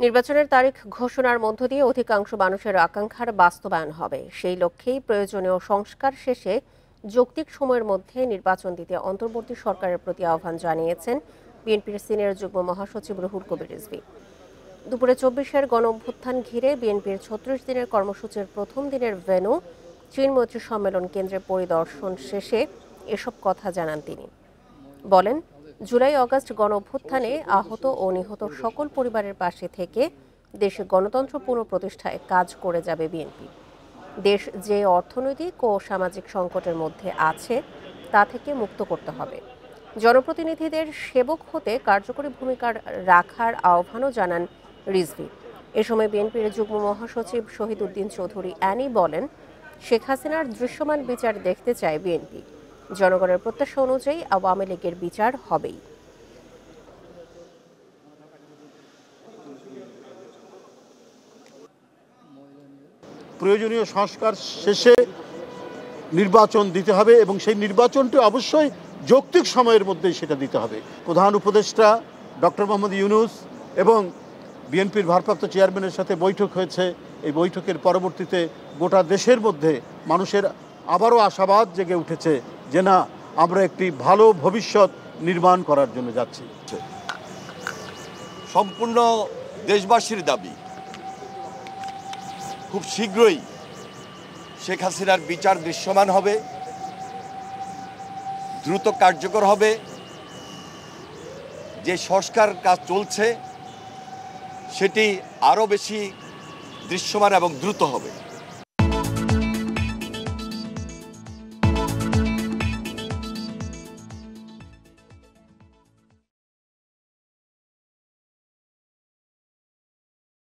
নির্বাচনের তারিখ ঘোষণার মধ্য দিয়ে অধিকাংশ মানুষের আকাঙ্ক্ষার বাস্তবায়ন হবে। সেই লক্ষ্যেই প্রয়োজনীয় সংস্কার শেষে যৌক্তিক সময়ের মধ্যে নির্বাচন দিতে অন্তর্বর্তী সরকারের প্রতি আহ্বান জানিয়েছেন বিএনপির সিনিয়র যুগ্ম মহাসচিব রুহুল কবির রিজভী। দুপুরে ২৪-এর গণঅভ্যুত্থান ঘিরে বিএনপির ৩৬ দিনের কর্মসূচির প্রথম দিনের ভেন্যু চীন মৈত্রী সম্মেলন কেন্দ্রে পরিদর্শন শেষে এসব কথা জানান তিনি। বলেন, জুলাই-আগস্ট গণঅভ্যুত্থানে আহত ও নিহত সকল পরিবারের পাশে থেকে দেশে গণতন্ত্র পুনঃপ্রতিষ্ঠায় কাজ করে যাবে বিএনপি। দেশ যে অর্থনৈতিক ও সামাজিক সংকটের মধ্যে আছে তা থেকে মুক্ত করতে হবে। জনপ্রতিনিধিদের সেবক হতে কার্যকরী ভূমিকা রাখার আহ্বানও জানান রিজভী। এ সময় বিএনপির যুগ্ম মহাসচিব শহীদ উদ্দিন চৌধুরী অ্যানি বলেন, শেখ হাসিনার দৃশ্যমান বিচার দেখতে চায় বিএনপি। জনগণের প্রত্যাশা অনুযায়ী আওয়ামী লীগের বিচার হবেই। প্রয়োজনীয় সংস্কার শেষে নির্বাচন দিতে হবে এবং সেই নির্বাচনটি অবশ্যই যৌক্তিক সময়ের মধ্যেই সেটা দিতে হবে। প্রধান উপদেষ্টা ডক্টর মোহাম্মদ ইউনূস এবং বিএনপির ভারপ্রাপ্ত চেয়ারম্যানের সাথে বৈঠক হয়েছে। এই বৈঠকের পরবর্তীতে গোটা দেশের মধ্যে মানুষের আবারও আশাবাদ জেগে উঠেছে যে না, আমরা একটি ভালো ভবিষ্যৎ নির্মাণ করার জন্য যাচ্ছি। সম্পূর্ণ দেশবাসীর দাবি খুব শীঘ্রই শেখ হাসিনার বিচার দৃশ্যমান হবে, দ্রুত কার্যকর হবে। যে সংস্কার কাজ চলছে সেটি আরও বেশি দৃশ্যমান এবং দ্রুত হবে।